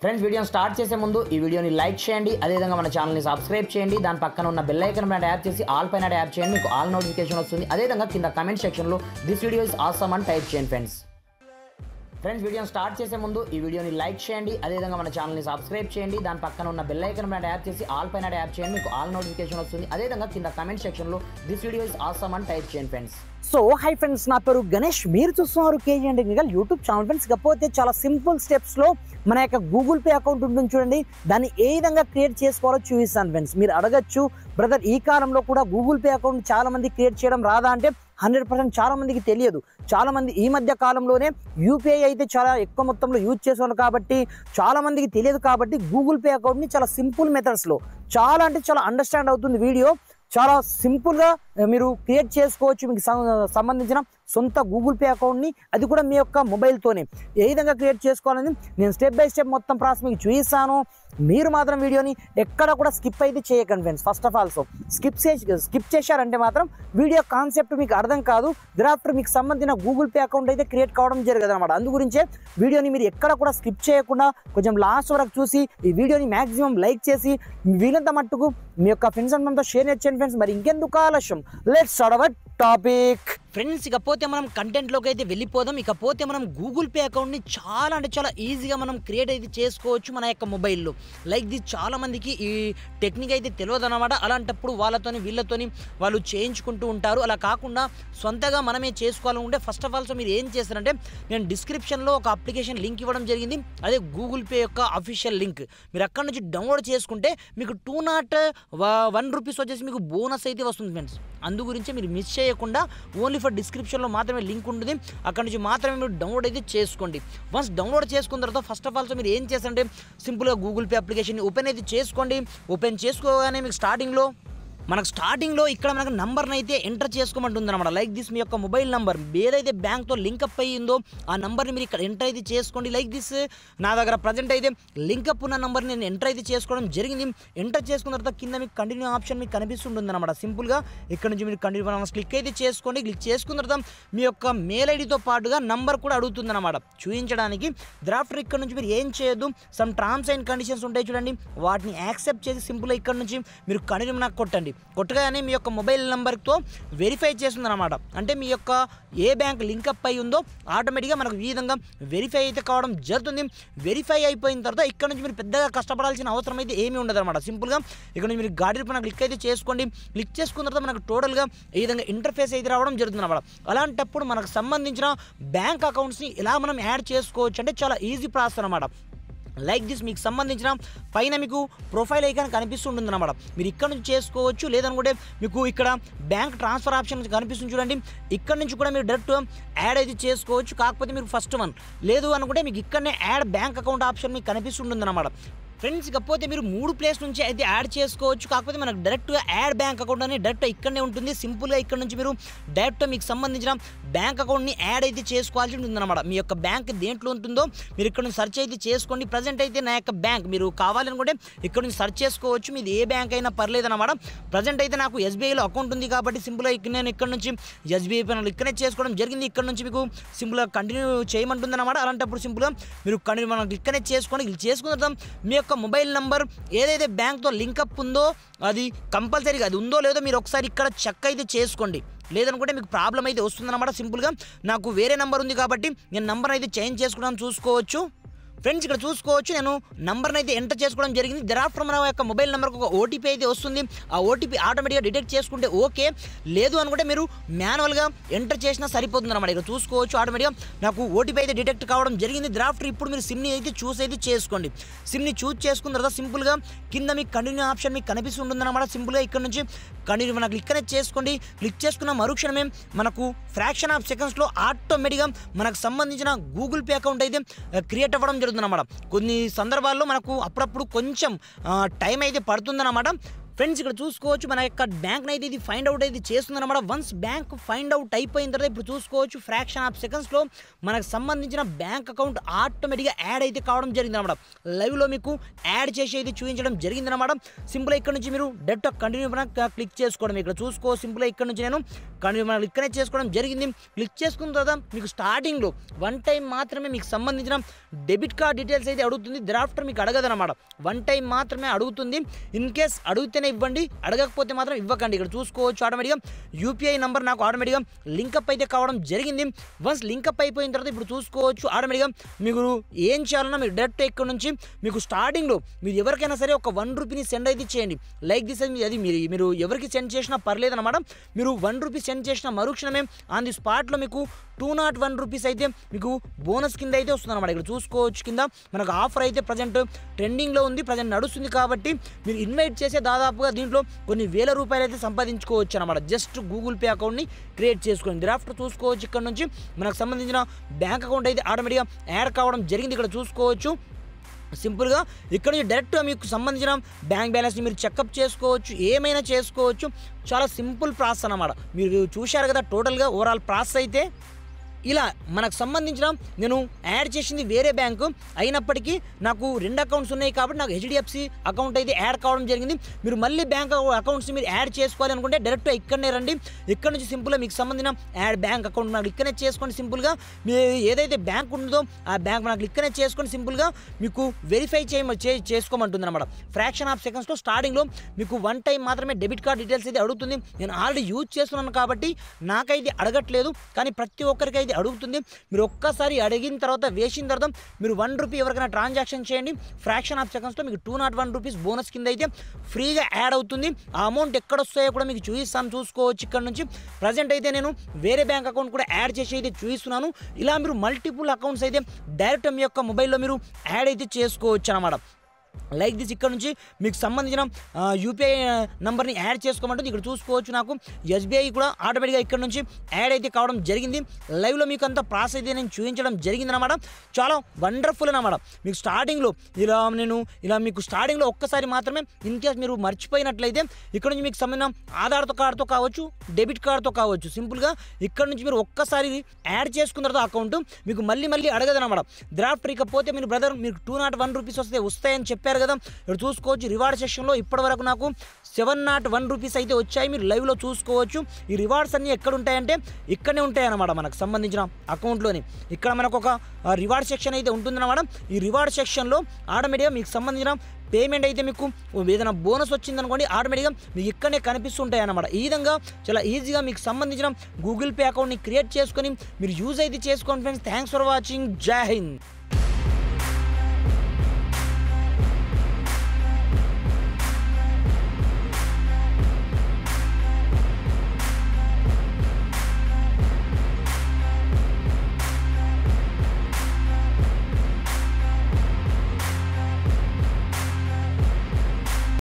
Friends వీడియోని start చేసే ముందు ఈ వీడియోని లైక్ చేయండి, అదేవిధంగా మన ఛానల్ని సబ్స్క్రైబ్ చేయండి. దాని పక్కన ఉన్న బెల్ ఐకాన్ పైన ట్యాప్ చేసి ఆల్ పైన ట్యాప్ చేయండి, మీకు ఆల్ నోటిఫికేషన్ వస్తుంది. అదేవిధంగా కింద కమెంట్ సెక్షన్లో దిస్ వీడియో ఇస్ ఆసమ్ అని టైప్ చేయండి. ఫ్రెండ్స్ వీడియోని స్టార్ట్ చేసే ముందు ఈ వీడియోని లైక్ చేయండి, అదేవిధంగా మన ఛానల్ని సబ్స్క్రైబ్ చేయండి. దాని పక్కన ఉన్న బెల్ ఐకాన్ పైన ట్యాప్ చేసి ఆల్ పైన ట్యాప్ చేయండి, మీకు ఆల్ నోటిఫికేషన్ వస్తుంది. అదేవిధంగా కింద కమెంట్ సెక్షన్లో దిస్ వీడియో ఇస్ ఆసమ్ అని టైప్ చేయండి ఫ్రెండ్స్. సో హై ఫ్రెండ్స్, నా పేరు గణేష్, మీరు చూస్తున్నారు KG and technical YouTube channel. Friends కాకపోతే చాలా సింపుల్ స్టెప్స్లో మన యొక్క గూగుల్ పే అకౌంట్ ఉంటుంది చూడండి, దాన్ని ఏ విధంగా క్రియేట్ చేసుకోవాలో చూపిస్తాను ఫ్రెండ్స్. మీరు అడగచ్చు, బ్రదర్ ఈ కాలంలో కూడా గూగుల్ పే అకౌంట్ చాలా మంది క్రియేట్ చేయడం రాదా అంటే 100% చాలా మందికి తెలియదు. చాలా మంది ఈ మధ్య కాలంలోనే యూపీఐ అయితే చాలా ఎక్కువ మొత్తంలో యూజ్ చేసేవాళ్ళు కాబట్టి చాలా మందికి తెలియదు. కాబట్టి గూగుల్ పే అకౌంట్ని చాలా సింపుల్ మెథడ్స్లో చాలా అంటే చాలా అండర్స్టాండ్ అవుతుంది వీడియో. చాలా సింపుల్గా మీరు క్రియేట్ చేసుకోవచ్చు మీకు సంబంధించిన సొంత గూగుల్ పే అకౌంట్ని, అది కూడా మీ యొక్క మొబైల్తోనే. ఏ విధంగా క్రియేట్ చేసుకోవాలని నేను స్టెప్ బై స్టెప్ మొత్తం ప్రాసెస్ మీకు చూపిస్తాను. మీరు మాత్రం వీడియోని ఎక్కడ కూడా స్కిప్ అయితే చేయకండి friends. First of all skip చేశారంటే మాత్రం వీడియో కాన్సెప్ట్ మీకు అర్థం కాదు. thereafter మీకు సంబంధించిన గూగుల్ పే అకౌంట్ అయితే క్రియేట్ కావడం జరగదు అనమాట. అందుగురించే వీడియోని మీరు ఎక్కడ కూడా స్కిప్ చేయకుండా కొంచెం లాస్ట్ వరకు చూసి ఈ వీడియోని మ్యాక్సిమం లైక్ చేసి వీలంత మట్టుకు మీ యొక్క ఫ్రెండ్స్ అంతా షేర్ చేయండి ఫ్రెండ్స్. మరి ఇంకెందుకు ఆలస్యం, let's start our topic. Friends ఇకపోతే మనం కంటెంట్లోకి అయితే వెళ్ళిపోదాం. ఇకపోతే మనం గూగుల్ పే అకౌంట్ని చాలా అంటే చాలా ఈజీగా మనం క్రియేట్ అయితే చేసుకోవచ్చు మన యొక్క మొబైల్లో. లైక్ ది చాలా మందికి ఈ టెక్నిక్ అయితే తెలియదు అనమాట. అలాంటప్పుడు వాళ్ళతోని వీళ్ళతోని వాళ్ళు చేయించుకుంటూ ఉంటారు. అలా కాకుండా సొంతగా మనమే చేసుకోవాలనుకుంటే ఫస్ట్ ఆఫ్ ఆల్ మీరు ఏం చేస్తారంటే, నేను డిస్క్రిప్షన్లో ఒక అప్లికేషన్ లింక్ ఇవ్వడం జరిగింది. అదే గూగుల్ పే యొక్క అఫీషియల్ లింక్. మీరు అక్కడ నుంచి డౌన్లోడ్ చేసుకుంటే మీకు 201 రూపీస్ వచ్చేసి మీకు బోనస్ అయితే వస్తుంది ఫ్రెండ్స్. అందు గురించి మీరు మిస్ చేయకుండా ఓన్లీ ఫర్ డిస్క్రిప్షన్లో మాత్రమే లింక్ ఉంటుంది, అక్కడ నుంచి మాత్రమే మీరు డౌన్లోడ్ అయితే చేసుకోండి. వన్స్ డౌన్లోడ్ చేసుకున్న తర్వాత ఫస్ట్ ఆఫ్ ఆల్ మీరు ఏం చేస్తారంటే సింపుల్గా గూగుల్ పే అప్లికేషన్ ఓపెన్ అయితే చేసుకోండి. ఓపెన్ చేసుకోగానే మీకు స్టార్టింగ్లో ఇక్కడ మనకు నంబర్ని అయితే ఎంటర్ చేసుకోమంటుంది అనమాట. లైక్ దిస్ మీ యొక్క మొబైల్ నంబర్ ఏదైతే బ్యాంక్తో లింకప్ అయ్యిందో ఆ నంబర్ని మీరు ఇక్కడ ఎంటర్ అయితే చేసుకోండి. లైక్ దిస్ నా దగ్గర ప్రజెంట్ అయితే లింకప్ ఉన్న నెంబర్ని నేను ఎంటర్ అయితే చేసుకోవడం జరిగింది. ఎంటర్ చేసుకున్న తర్వాత కింద మీకు కంటిన్యూ ఆప్షన్ మీకు కనిపిస్తుంటుంది అనమాట. సింపుల్గా ఇక్కడ నుంచి మీరు కంటిన్యూ క్లిక్ అయితే చేసుకోండి. క్లిక్ చేసుకున్న తర్వాత మీ యొక్క మెయిల్ ఐడితో పాటుగా నంబర్ కూడా అడుగుతుంది అనమాట చూపించడానికి. thereafter ఇక్కడ నుంచి మీరు ఏం చేయొద్దు, సమ్ టర్మ్స్ అండ్ కండిషన్స్ ఉంటాయి చూడండి, వాటిని యాక్సెప్ట్ చేసి సింపుల్గా ఇక్కడ నుంచి మీరు కంటిన్యూ నాకు కొట్టండి. కొట్టగానే మీ యొక్క మొబైల్ నెంబర్తో వెరిఫై చేస్తుంది అనమాట. అంటే మీ యొక్క ఏ బ్యాంక్ లింకప్ అయి ఉందో ఆటోమేటిక్గా మనకు ఈ విధంగా వెరిఫై అయితే కావడం జరుగుతుంది. వెరిఫై అయిపోయిన తర్వాత ఇక్కడ నుంచి మీరు పెద్దగా కష్టపడాల్సిన అవసరం అయితే ఏమీ ఉండదు అనమాట. సింపుల్గా ఇక్కడ నుంచి మీరు గాడి పైన క్లిక్ అయితే చేసుకోండి. క్లిక్ చేసుకున్న తర్వాత మనకు టోటల్గా ఈ విధంగా ఇంటర్ఫేస్ అయితే రావడం జరుగుతుంది అనమాట. అలాంటప్పుడు మనకు సంబంధించిన బ్యాంక్ అకౌంట్స్ని ఎలా మనం యాడ్ చేసుకోవచ్చు అంటే చాలా ఈజీ ప్రాసెస్ అనమాట. లైక్ దిస్ మీకు సంబంధించిన పైన మీకు ప్రొఫైల్ ఐకాన్ కనిపిస్తుంటుంది అనమాట. మీరు ఇక్కడ నుంచి చేసుకోవచ్చు, లేదనుకుంటే మీకు ఇక్కడ బ్యాంక్ ట్రాన్స్ఫర్ ఆప్షన్ కనిపిస్తుంది చూడండి, ఇక్కడ నుంచి కూడా మీరు డైరెక్ట్ యాడ్ అయితే చేసుకోవచ్చు. కాకపోతే మీరు ఫస్ట్ వన్ లేదు అనుకుంటే మీకు ఇక్కడనే యాడ్ బ్యాంక్ అకౌంట్ ఆప్షన్ మీకు కనిపిస్తుంటుంది అనమాట. ఫ్రెండ్స్ ఇకపోతే మీరు 3 ప్లేస్ నుంచి అయితే యాడ్ చేసుకోవచ్చు. కాకపోతే మనకు డైరెక్ట్గా యాడ్ బ్యాంక్ అకౌంట్ అని డైరెక్ట్ ఇక్కడనే ఉంటుంది. సింపుల్గా ఇక్కడ నుంచి మీరు డైరెక్ట్ మీకు సంబంధించిన బ్యాంక్ అకౌంట్ని యాడ్ అయితే చేసుకోవాల్సి ఉంటుంది అనమాట. మీ యొక్క బ్యాంక్ దేంట్లో ఉంటుందో మీరు ఇక్కడ నుంచి సెర్చ్ అయితే చేసుకోండి. ప్రజెంట్ అయితే నా యొక్క బ్యాంక్ మీరు కావాలనుకుంటే ఇక్కడ నుంచి సెర్చ్ చేసుకోవచ్చు, మీది ఏ బ్యాంక్ అయినా పర్లేదు అనమాట. ప్రజెంట్ అయితే నాకు ఎస్బీఐలో అకౌంట్ ఉంది కాబట్టి సింపుల్గా నేను ఇక్కడ నుంచి ఎస్బీఐ పైన ఇక్కడనే చేసుకోవడం జరిగింది. ఇక్కడ నుంచి మీకు సింపుల్గా కంటిన్యూ చేయమంటుంది అనమాట. అలాంటప్పుడు సింపుల్గా మీరు కంటిన్యూ మనం ఇక్కడనే చేసుకోండి. ఇది చేసుకున్న తర్వాత మీ యొక్క మొబైల్ నెంబర్ ఏదైతే బ్యాంక్తో లింకప్ ఉందో అది కంపల్సరీగా అది ఉందో లేదో మీరు ఒకసారి ఇక్కడ చెక్ అయితే చేసుకోండి. లేదనుకుంటే మీకు ప్రాబ్లం అయితే వస్తుందన్నమాట. సింపుల్గా నాకు వేరే నెంబర్ ఉంది కాబట్టి నేను నెంబర్ అయితే చేంజ్ చేసుకున్నాను చూసుకోవచ్చు. ఫ్రెండ్స్ ఇక్కడ చూసుకోవచ్చు నేను నంబర్ని అయితే ఎంటర్ చేసుకోవడం జరిగింది. thereafter మన యొక్క మొబైల్ నెంబర్కి ఒక ఓటీపీ అయితే వస్తుంది. ఆ ఓటీపీ ఆటోమేటిక్గా డిటెక్ట్ చేసుకుంటే ఓకే, లేదు అనుకుంటే మీరు మాన్యువల్గా ఎంటర్ చేసినా సరిపోతుంది అనమాట. ఇక్కడ చూసుకోవచ్చు ఆటోమేటిక్గా నాకు ఓటీపీ అయితే డిటెక్ట్ కావడం జరిగింది. thereafter ఇప్పుడు మీరు సిమ్ని అయితే చూస్ అయితే చేసుకోండి. సిమ్ని చూస్ చేసుకున్న తర్వాత సింపుల్గా కింద మీకు కంటిన్యూ ఆప్షన్ మీకు కనిపిస్తుంటుంది అనమాట. సింపుల్గా ఇక్కడ నుంచి కంటిన్యూ మనకు క్లిక్ అనేది చేసుకోండి. క్లిక్ చేసుకున్న మరుక్షణమే మనకు ఫ్రాక్షన్ ఆఫ్ సెకండ్స్లో ఆటోమేటిక్గా మనకు సంబంధించిన గూగుల్ పే అకౌంట్ అయితే క్రియేట్ అవ్వడం జరుగుతుంది అన్నమాట. కొన్ని సందర్భాల్లో మనకు అప్పుడప్పుడు కొంచెం టైం అయితే పడుతుందన్నమాట. ఫ్రెండ్స్ ఇక్కడ చూసుకోవచ్చు మన యొక్క బ్యాంక్ అయితే ఇది ఫైండ్ అవుట్ అయితే చేస్తుంది అనమాట. వన్స్ బ్యాంక్ ఫైండ్ అవుట్ అయిపోయిన తర్వాత ఇప్పుడు చూసుకోవచ్చు ఫ్రాక్షన్ ఆఫ్ సెకండ్స్లో మనకు సంబంధించిన బ్యాంక్ అకౌంట్ ఆటోమేటిక్గా యాడ్ అయితే కావడం జరిగింది అనమాట. లైవ్లో మీకు యాడ్ చేసి అయితే చూపించడం జరిగింది అనమాట. సింపుల్గా ఇక్కడ నుంచి మీరు డైరెక్ట్ కంటిన్యూ క్లిక్ చేసుకోవడం. ఇక్కడ చూసుకో సింపుల్గా ఇక్కడ నుంచి నేను కంటిన్యూ క్లిక్ చేసుకోవడం జరిగింది. క్లిక్ చేసుకున్న తర్వాత మీకు స్టార్టింగ్లో 1 టైం మాత్రమే మీకు సంబంధించిన డెబిట్ కార్డ్ డీటెయిల్స్ అయితే అడుగుతుంది. థెరాఫ్టర్ మీకు అడగదనమాట. 1 టైం మాత్రమే అడుగుతుంది. ఇన్ కేస్ అడిగితేనే ఇవ్వండి, అడగకపోతే మాత్రం ఇవ్వకండి. ఇక్కడ చూసుకోవచ్చు ఆటోమేటిక్గా యూపీఐ నెంబర్ నాకు ఆటోమేటిక్గా లింకప్ అయితే కావడం జరిగింది. వన్స్ లింకప్ అయిపోయిన తర్వాత ఇప్పుడు చూసుకోవచ్చు ఆటోమేటిక్గా మీరు ఏం చేయాలన్నా మీరు డైరెక్ట్ ఇక్కడ నుంచి మీకు స్టార్టింగ్లో మీరు ఎవరికైనా సరే ఒక 1 రూపీని సెండ్ అయితే చేయండి. లైక్ దిస్ అది మీరు ఎవరికి సెండ్ చేసినా పర్లేదన్నమాట. మీరు 1 రూపీ సెండ్ చేసిన మరుక్షణమే ఆన్ ది స్పాట్లో మీకు 201 రూపీస్ అయితే మీకు బోనస్ కింద అయితే వస్తుంది అనమాట. ఇక్కడ చూసుకోవచ్చు కింద మనకు ఆఫర్ అయితే ప్రజెంట్ ట్రెండింగ్లో ఉంది, ప్రజెంట్ నడుస్తుంది. కాబట్టి మీరు ఇన్వైట్ చేసే దాదాపుగా దీంట్లో కొన్ని వేల రూపాయలు అయితే సంపాదించుకోవచ్చు అనమాట. జస్ట్ గూగుల్ పే అకౌంట్ని క్రియేట్ చేసుకోండి. థెరాఫ్టర్ చూసుకోవచ్చు ఇక్కడ నుంచి మనకు సంబంధించిన బ్యాంక్ అకౌంట్ అయితే ఆటోమేటిక్గా యాడ్ కావడం జరిగింది. ఇక్కడ చూసుకోవచ్చు సింపుల్గా ఇక్కడ నుంచి డైరెక్ట్గా మీకు సంబంధించిన బ్యాంక్ బ్యాలెన్స్ని మీరు చెకప్ చేసుకోవచ్చు, ఏమైనా చేసుకోవచ్చు. చాలా సింపుల్ ప్రాసెస్ అన్నమాట. మీరు చూశారు కదా టోటల్గా ఓవరాల్ ప్రాసెస్ అయితే ఇలా మనకు సంబంధించిన నేను యాడ్ చేసింది వేరే బ్యాంకు అయినప్పటికీ నాకు 2 అకౌంట్స్ ఉన్నాయి కాబట్టి నాకు హెచ్డిఎఫ్సి అకౌంట్ అయితే యాడ్ కావడం జరిగింది. మీరు మళ్ళీ బ్యాంక్ అకౌంట్స్ని మీరు యాడ్ చేసుకోవాలి అనుకుంటే డైరెక్ట్గా ఇక్కడనే రండి. ఇక్కడ నుంచి సింపుల్గా మీకు సంబంధించిన యాడ్ బ్యాంక్ అకౌంట్ నాకు ఇక్కడనే చేసుకోండి. సింపుల్గా మీరు ఏదైతే బ్యాంక్ ఉంటుందో ఆ బ్యాంక్ నాకు ఇక్కడనే చేసుకొని సింపుల్గా మీకు వెరిఫై చేసుకోమంటుంది అనమాట. ఫ్రాక్షన్ ఆఫ్ సెకండ్స్లో స్టార్టింగ్లో మీకు 1 టైం మాత్రమే డెబిట్ కార్డ్ డీటెయిల్స్ అయితే అడుగుతుంది. నేను ఆల్రెడీ యూజ్ చేస్తున్నాను కాబట్టి నాకైతే అడగట్లేదు, కానీ ప్రతి ఒక్కరికి అయితే అడుగుతుంది. మీరు ఒక్కసారి అడిగిన తర్వాత వేసిన తర్వాత మీరు 1 రూపీ ఎవరికైనా ట్రాన్సాక్షన్ చేయండి. ఫ్రాక్షన్ ఆఫ్ సెకండ్స్లో మీకు 201 రూపీస్ బోనస్ కింద అయితే ఫ్రీగా యాడ్ అవుతుంది. ఆ అమౌంట్ ఎక్కడ వస్తాయో కూడా మీకు చూపిస్తాను, చూసుకోవచ్చు. ఇక్కడ నుంచి ప్రజెంట్ అయితే నేను వేరే బ్యాంక్ అకౌంట్ కూడా యాడ్ చేసి అయితే చూపిస్తున్నాను. ఇలా మీరు మల్టిపుల్ అకౌంట్స్ అయితే డైరెక్ట్ మీ యొక్క మొబైల్లో మీరు యాడ్ అయితే చేసుకోవచ్చు అన్నమాట. లైక్ దిస్ ఇక్కడ నుంచి మీకు సంబంధించిన యూపీఐ నెంబర్ని యాడ్ చేసుకోమంటుంది. ఇక్కడ చూసుకోవచ్చు నాకు ఎస్బీఐ కూడా ఆటోమేటిక్గా ఇక్కడ నుంచి యాడ్ అయితే కావడం జరిగింది. లైవ్లో మీకు అంత ప్రాసెస్ అయితే నేను చూపించడం జరిగింది అనమాట. చాలా వండర్ఫుల్ అనమాట. మీకు స్టార్టింగ్లో ఇలా మీకు స్టార్టింగ్లో ఒక్కసారి మాత్రమే ఇన్ కేస్ మీరు మర్చిపోయినట్లయితే ఇక్కడ నుంచి మీకు సంబంధించిన ఆధార్ కార్డుతో కావచ్చు, డెబిట్ కార్డుతో కావచ్చు, సింపుల్గా ఇక్కడ నుంచి మీరు ఒక్కసారి యాడ్ చేసుకున్న తర్వాత అకౌంట్ మీకు మళ్ళీ అడగదనమాట. డ్రాఫ్ట్ ఇకపోతే మీరు బ్రదర్ మీకు 201 రూపీస్ వస్తాయని చెప్పారు కదా. ఇక్కడ చూసుకోవచ్చు రివార్డ్ సెక్షన్లో ఇప్పటి వరకు నాకు 701 రూపీస్ అయితే వచ్చాయి. మీరు లైవ్లో చూసుకోవచ్చు. ఈ రివార్డ్స్ అన్నీ ఎక్కడ ఉంటాయంటే ఇక్కడనే ఉంటాయి అన్నమాట. మనకు సంబంధించిన అకౌంట్లోని ఇక్కడ మనకు ఒక రివార్డ్ సెక్షన్ అయితే ఉంటుందన్నమాట. ఈ రివార్డ్ సెక్షన్లో ఆటోమేటిక్గా మీకు సంబంధించిన పేమెంట్ అయితే మీకు ఏదైనా బోనస్ వచ్చిందనుకోండి ఆటోమేటిక్గా మీకు ఇక్కడనే కనిపిస్తుంటాయి అన్నమాట. ఈ విధంగా చాలా ఈజీగా మీకు సంబంధించిన గూగుల్ పే అకౌంట్ని క్రియేట్ చేసుకొని మీరు యూజ్ అయితే చేసుకోండి ఫ్రెండ్స్. Thanks for watching. జై హింద్.